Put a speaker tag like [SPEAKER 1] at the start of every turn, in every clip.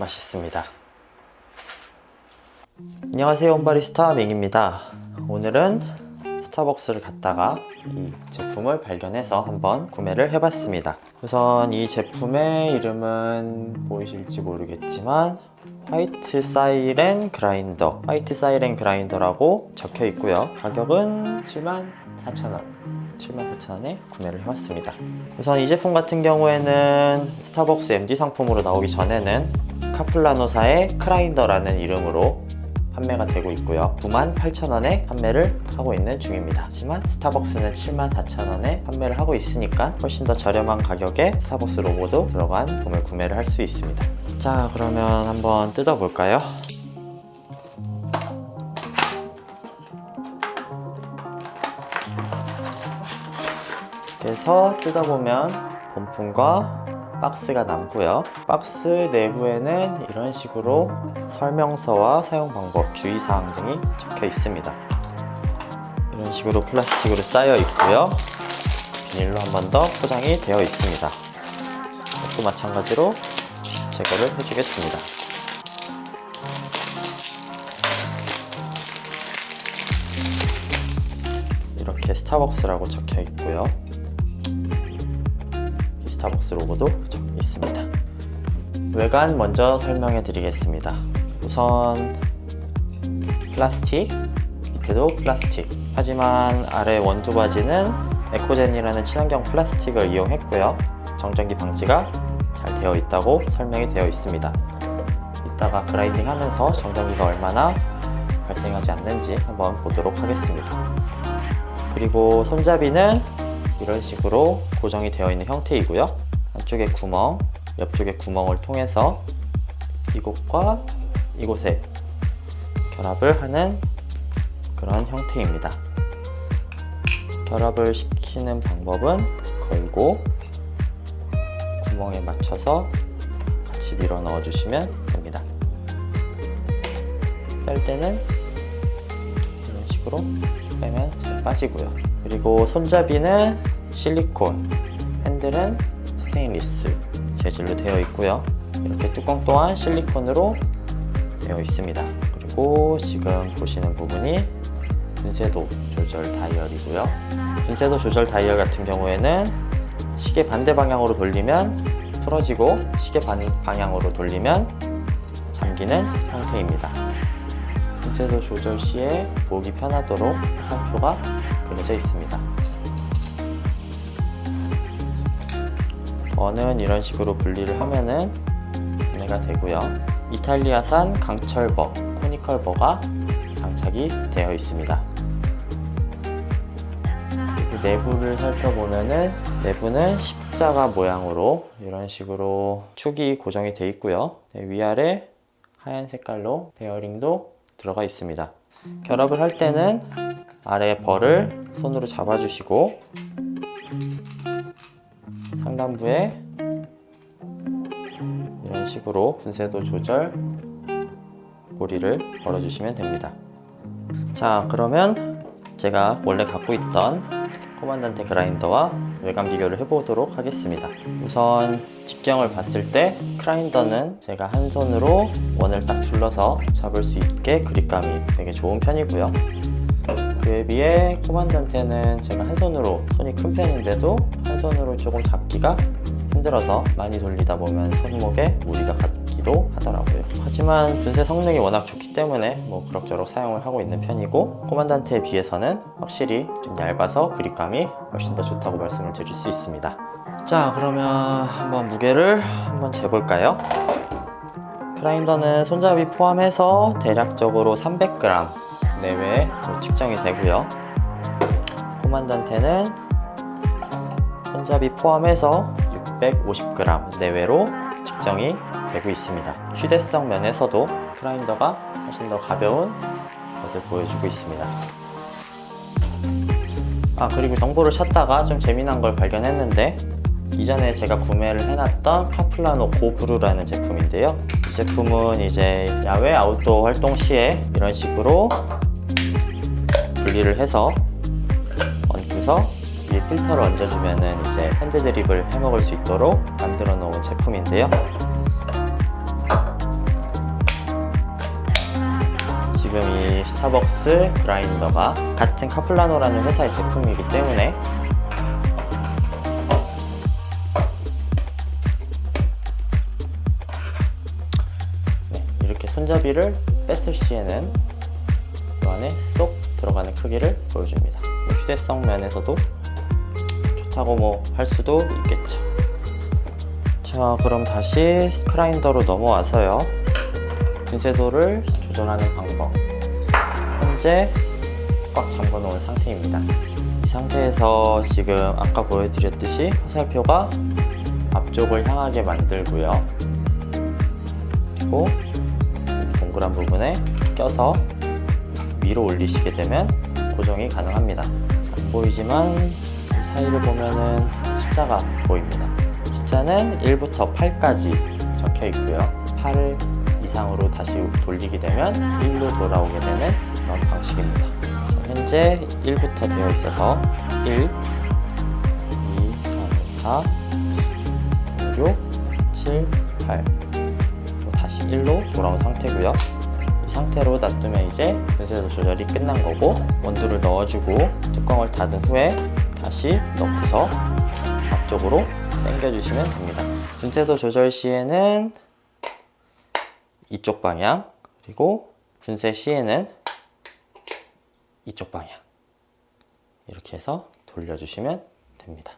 [SPEAKER 1] 맛있습니다. 안녕하세요, 홈바리스타 맹입니다. 오늘은 스타벅스를 갔다가 이 제품을 발견해서 한번 구매를 해봤습니다. 우선 이 제품의 이름은 보이실지 모르겠지만 화이트 사이렌 그라인더라고 적혀 있고요. 가격은 74,000원 74,000원에 구매를 해왔습니다. 우선 이 제품 같은 경우에는 스타벅스 MD 상품으로 나오기 전에는 카플라노사의 크라인더라는 이름으로 판매가 되고 있고요. 98,000원에 판매를 하고 있는 중입니다. 하지만 스타벅스는 74,000원에 판매를 하고 있으니까 훨씬 더 저렴한 가격에 스타벅스 로고도 들어간 제품을 구매를 할 수 있습니다. 자, 그러면 한번 뜯어볼까요? 그래서 뜯어보면 본품과 박스가 남고요. 박스 내부에는 이런 식으로 설명서와 사용 방법, 주의사항 등이 적혀 있습니다. 이런 식으로 플라스틱으로 쌓여 있고요. 비닐로 한 번 더 포장이 되어 있습니다. 이것도 마찬가지로 제거를 해주겠습니다. 이렇게 스타벅스라고 적혀 있고요. 스타벅스 로고도 있습니다. 외관 먼저 설명해 드리겠습니다. 우선 플라스틱, 밑에도 플라스틱. 하지만 아래 원두 바지는 에코젠이라는 친환경 플라스틱을 이용했고요. 정전기 방지가 잘 되어 있다고 설명이 되어 있습니다. 이따가 그라인딩 하면서 정전기가 얼마나 발생하지 않는지 한번 보도록 하겠습니다. 그리고 손잡이는 이런 식으로 고정이 되어 있는 형태이고요. 한쪽에 구멍, 옆쪽에 구멍을 통해서 이곳과 이곳에 결합을 하는 그런 형태입니다. 결합을 시키는 방법은 걸고 구멍에 맞춰서 같이 밀어 넣어 주시면 됩니다. 뺄 때는 이런 식으로 빼면 잘 빠지고요. 그리고 손잡이는 실리콘, 핸들은 스테인리스 재질로 되어 있고요. 이렇게 뚜껑 또한 실리콘으로 되어 있습니다. 그리고 지금 보시는 부분이 분쇄도 조절 다이얼이고요. 분쇄도 조절 다이얼 같은 경우에는 시계 반대 방향으로 돌리면 풀어지고 시계 방향으로 돌리면 잠기는 형태입니다. 분쇄도 조절 시에 보기 편하도록 화살표가 그려져 있습니다. 번은 이런 식으로 분리를 하면은 분해가 되고요. 이탈리아산 강철버, 코니컬버가 장착이 되어 있습니다. 그리고 내부를 살펴보면은 내부는 십자가 모양으로 이런 식으로 축이 고정이 되어 있고요. 위아래 하얀 색깔로 베어링도 들어가 있습니다. 결합을 할 때는 아래 벌을 손으로 잡아주시고 상단부에 이런 식으로 분쇄도 조절 고리를 걸어주시면 됩니다. 자, 그러면 제가 원래 갖고 있던 코만단테 그라인더와 외관 비교를 해보도록 하겠습니다. 우선 직경을 봤을 때 그라인더는 제가 한 손으로 원을 딱 둘러서 잡을 수 있게 그립감이 되게 좋은 편이고요. 그에 비해 코만단테는 제가 한 손으로, 손이 큰 편인데도 한 손으로 조금 잡기가 힘들어서 많이 돌리다 보면 손목에 무리가 가기도 하더라고요. 하지만 분쇄 성능이 워낙 좋기 때문에 그럭저럭 사용을 하고 있는 편이고, 코만단테에 비해서는 확실히 좀 얇아서 그립감이 훨씬 더 좋다고 말씀을 드릴 수 있습니다. 자, 그러면 한번 무게를 한번 재볼까요? 그라인더는 손잡이 포함해서 대략적으로 300g 내외로 측정이 되고요. 코만단테는 손잡이 포함해서 650g 내외로 측정이 되고 있습니다. 휴대성 면에서도 그라인더가 훨씬 더 가벼운 것을 보여주고 있습니다. 그리고 정보를 찾다가 좀 재미난 걸 발견했는데, 이전에 제가 구매를 해놨던 카플라노 고브루라는 제품인데요. 이 제품은 이제 야외 아웃도어 활동 시에 이런 식으로 분리를 해서 얹고서 위에 필터를 얹어주면은 이제 핸드 드립을 해먹을 수 있도록 만들어 놓은 제품인데요. 지금 이 스타벅스 그라인더가 같은 카플라노라는 회사의 제품이기 때문에 이렇게 손잡이를 뺐을 시에는 이 안에 쏙 들어가는 크기를 보여줍니다. 휴대성 면에서도 좋다고 뭐 할 수도 있겠죠. 자, 그럼 다시 그라인더로 넘어와서요, 분쇄도를 조절하는 방법. 현재 꽉 잠궈 놓은 상태입니다. 이 상태에서 지금 아까 보여드렸듯이 화살표가 앞쪽을 향하게 만들고요, 그리고 동그란 부분에 껴서 위로 올리시게 되면 고정이 가능합니다. 안 보이지만 이 사이를 보면은 숫자가 보입니다. 숫자는 1부터 8까지 적혀 있고요. 8 이상으로 다시 돌리게 되면 1로 돌아오게 되는 그런 방식입니다. 현재 1부터 되어 있어서 1, 2, 3, 4, 5, 6, 7, 8 다시 1로 돌아온 상태고요. 이 상태로 놔두면 이제 분쇄도 조절이 끝난 거고, 원두를 넣어주고 뚜껑을 닫은 후에 다시 넣고서 앞쪽으로 당겨주시면 됩니다. 분쇄도 조절 시에는 이쪽 방향, 그리고 분쇄 시에는 이쪽 방향, 이렇게 해서 돌려주시면 됩니다.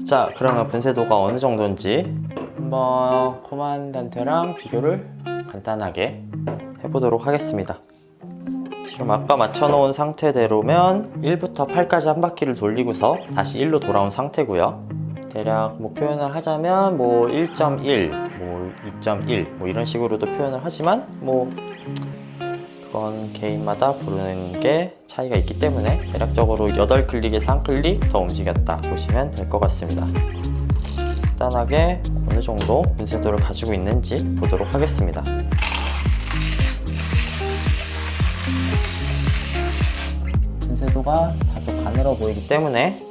[SPEAKER 1] 자, 그러면 분쇄도가 어느 정도인지 한번 코만단테랑 비교를 간단하게 해보도록 하겠습니다. 지금 아까 맞춰놓은 상태대로면 1부터 8까지 한 바퀴를 돌리고서 다시 1로 돌아온 상태고요. 대략 뭐 표현을 하자면 뭐 1.1, 뭐 2.1 뭐 이런 식으로도 표현을 하지만 뭐 그건 개인마다 부르는 게 차이가 있기 때문에 대략적으로 8클릭에서 1클릭 더 움직였다 보시면 될 것 같습니다. 간단하게 어느 정도 분쇄도를 가지고 있는지 보도록 하겠습니다. 분쇄도가 다소 가늘어 보이기 때문에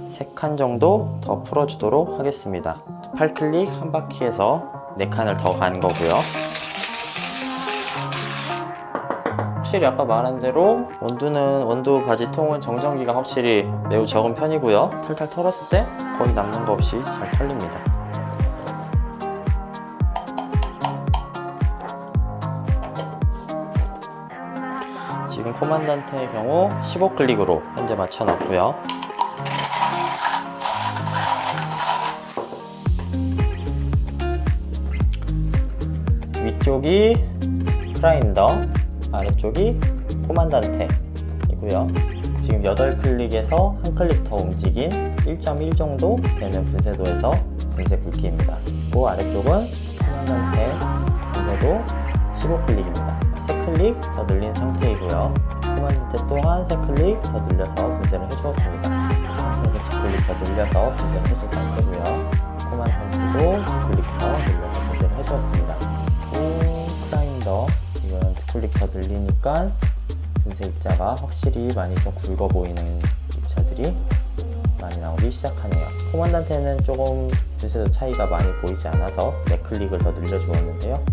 [SPEAKER 1] 3칸 정도 더 풀어주도록 하겠습니다. 8클릭 한 바퀴에서 4칸을 더 간 거고요. 확실히 아까 말한 대로 원두 바지통은 정전기가 확실히 매우 적은 편이고요. 탈탈 털었을 때 거의 남는 거 없이 잘 털립니다. 지금 코만단테의 경우 15클릭으로 현재 맞춰놨고요. 위쪽이 그라인더, 아래쪽이 코만단테이고요. 지금 8클릭에서 1클릭 더 움직인 1.1 정도 되는 분쇄도에서 분쇄 굵기입니다. 그 아래쪽은 코만단테 분쇄도 15클릭입니다. 3클릭 더 늘린 상태이고요. 코만단테 또한 3클릭 더 늘려서 분쇄를 해주었습니다. 이 상태에서 2클릭 더 늘려서 분쇄를 해준 상태고요. 코만단테도 2클릭 더 늘려서 분쇄를 해주었습니다. 그라인더 지금 2클릭 더 늘리니까 분쇄 입자가 확실히 많이 좀 굵어 보이는 입자들이 많이 나오기 시작하네요. 코만단테는 조금 분쇄도 차이가 많이 보이지 않아서 4클릭을 더 늘려주었는데요.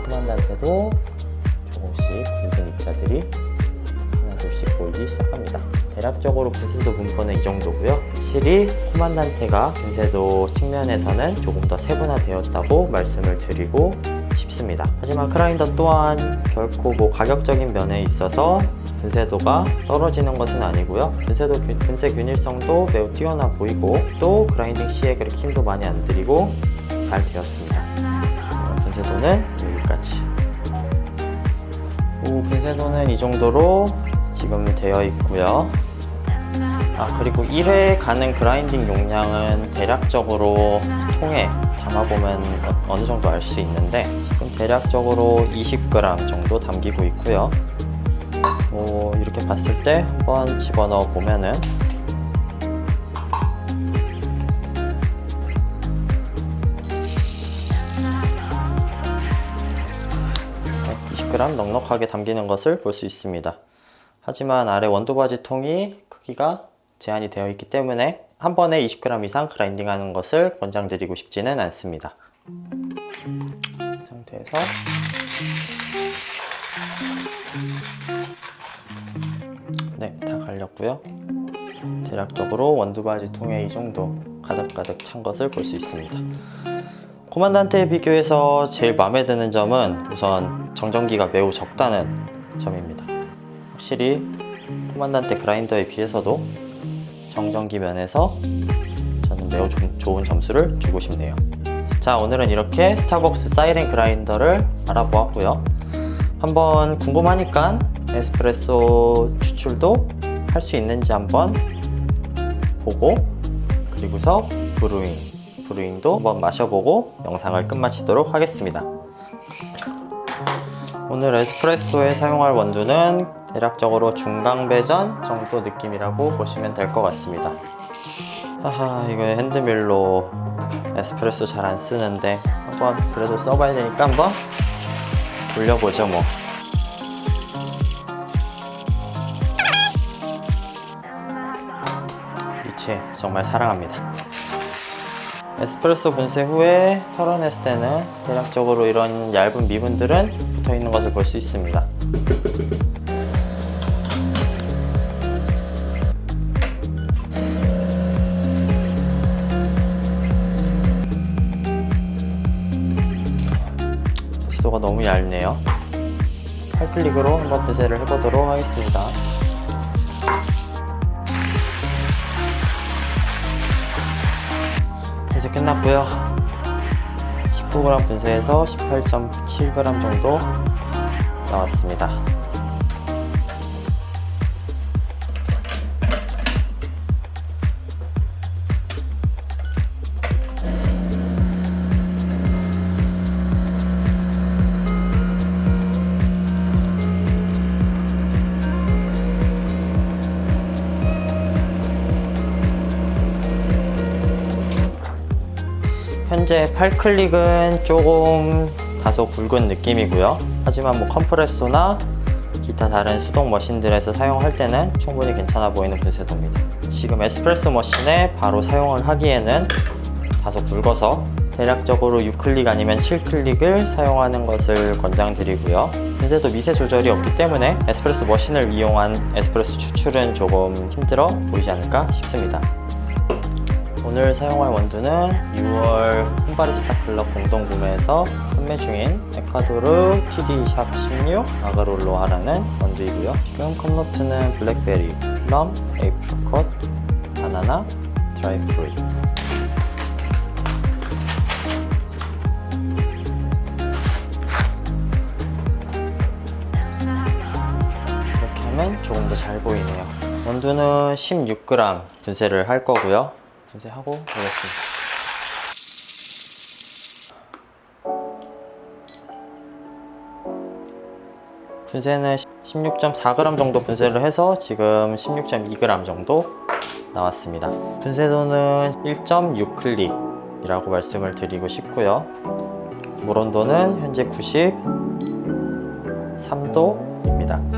[SPEAKER 1] 코만단테도 조금씩 굵은 입자들이 하나둘씩 보이기 시작합니다. 대략적으로 분쇄도 분포는 이 정도고요. 확실히 코만단테가 분쇄도 측면에서는 조금 더 세분화되었다고 말씀을 드리고 싶습니다. 하지만 그라인더 또한 결코 뭐 가격적인 면에 있어서 분쇄도가 떨어지는 것은 아니고요. 분쇄 균일성도 매우 뛰어나 보이고 또 그라인딩 시에 그렇게 힘도 많이 안 들이고 잘 되었습니다. 분쇄도는 여기까지. 분쇄도는 이 정도로 지금 되어 있고요. 그리고 1회 가는 그라인딩 용량은 대략적으로 통에 담아보면 어느 정도 알 수 있는데 지금 대략적으로 20g 정도 담기고 있고요. 이렇게 봤을 때 한번 집어넣어 보면은 20g 넉넉하게 담기는 것을 볼 수 있습니다. 하지만 아래 원두바지 통이 크기가 제한이 되어 있기 때문에 한 번에 20g 이상 그라인딩 하는 것을 권장드리고 싶지는 않습니다. 이 상태에서 네, 다 갈렸고요. 대략적으로 원두바지 통에 이 정도 가득가득 찬 것을 볼 수 있습니다. 코만단테에 비교해서 제일 마음에 드는 점은 우선 정전기가 매우 적다는 점입니다. 확실히 코만단테 그라인더에 비해서도 정전기 면에서 저는 매우 좋은 점수를 주고 싶네요. 자, 오늘은 이렇게 스타벅스 사이렌 그라인더를 알아보았고요. 한번 궁금하니까 에스프레소 추출도 할 수 있는지 한번 보고, 그리고서 브루잉도 한번 마셔보고 영상을 끝마치도록 하겠습니다. 오늘 에스프레소에 사용할 원두는 대략적으로 중강배전 정도 느낌이라고 보시면 될 것 같습니다. 하하, 이거 핸드밀로 에스프레소 잘 안 쓰는데 한번 그래도 써봐야 되니까 한번 돌려보죠 뭐. 미치 정말 사랑합니다. 에스프레소 분쇄 후에 털어냈을 때는 대략적으로 이런 얇은 미분들은 붙어있는 것을 볼 수 있습니다. 구도가 너무 얇네요. 팔클릭으로 한번 분쇄를 해보도록 하겠습니다. 이제 끝났고요. 19g 분쇄해서 18.7g 정도 나왔습니다. 현재 팔클릭은 조금 다소 굵은 느낌이고요. 하지만 뭐 컴프레소나 기타 다른 수동 머신들에서 사용할 때는 충분히 괜찮아 보이는 분쇄도입니다. 지금 에스프레소 머신에 바로 사용을 하기에는 다소 굵어서 대략적으로 6클릭 아니면 7클릭을 사용하는 것을 권장드리고요. 분쇄도 미세 조절이 없기 때문에 에스프레소 머신을 이용한 에스프레소 추출은 조금 힘들어 보이지 않을까 싶습니다. 오늘 사용할 원두는 6월 홈바리스타 클럽 공동 구매에서 판매 중인 에콰도르 PD 샵 16 아가롤로아라는 원두이고요. 지금 컵노트는 블랙베리, 플럼, 에이프리콧, 바나나, 드라이 프루트. 이렇게 하면 조금 더 잘 보이네요. 원두는 16g 분쇄를 할 거고요. 분쇄하고 보겠습니다. 분쇄는 16.4g 정도 분쇄를 해서 지금 16.2g 정도 나왔습니다. 분쇄도는 1.6클릭이라고 말씀을 드리고 싶고요. 물 온도는 현재 93도입니다.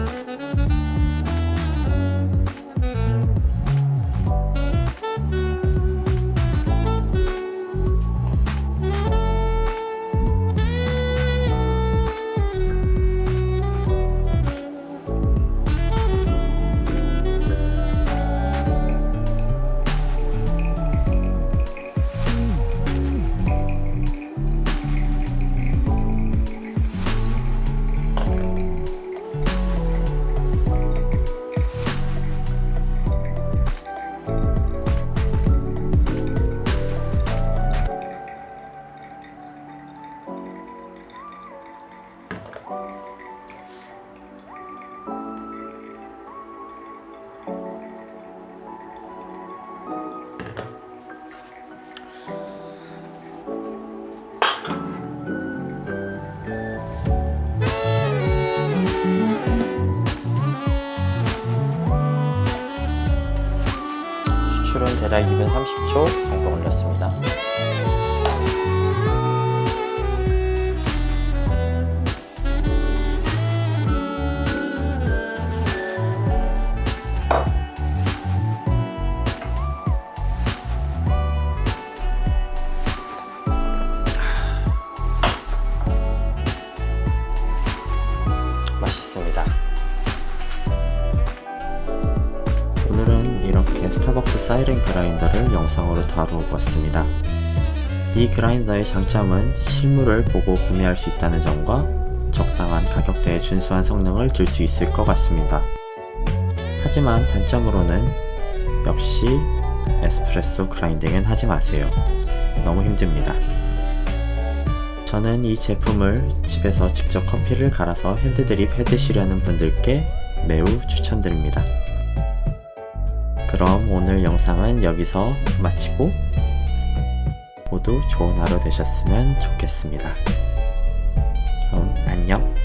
[SPEAKER 1] 추출은 대략 2분 30초 정도 걸렸습니다. 오랜만에 스타벅스 사이렌 그라인더를 영상으로 다루어보았습니다. 이 그라인더의 장점은 실물을 보고 구매할 수 있다는 점과 적당한 가격대에 준수한 성능을 들 수 있을 것 같습니다. 하지만 단점으로는 역시 에스프레소 그라인딩은 하지 마세요. 너무 힘듭니다. 저는 이 제품을 집에서 직접 커피를 갈아서 핸드드립 해드시려는 분들께 매우 추천드립니다. 그럼 오늘 영상은 여기서 마치고 모두 좋은 하루 되셨으면 좋겠습니다. 그럼 안녕.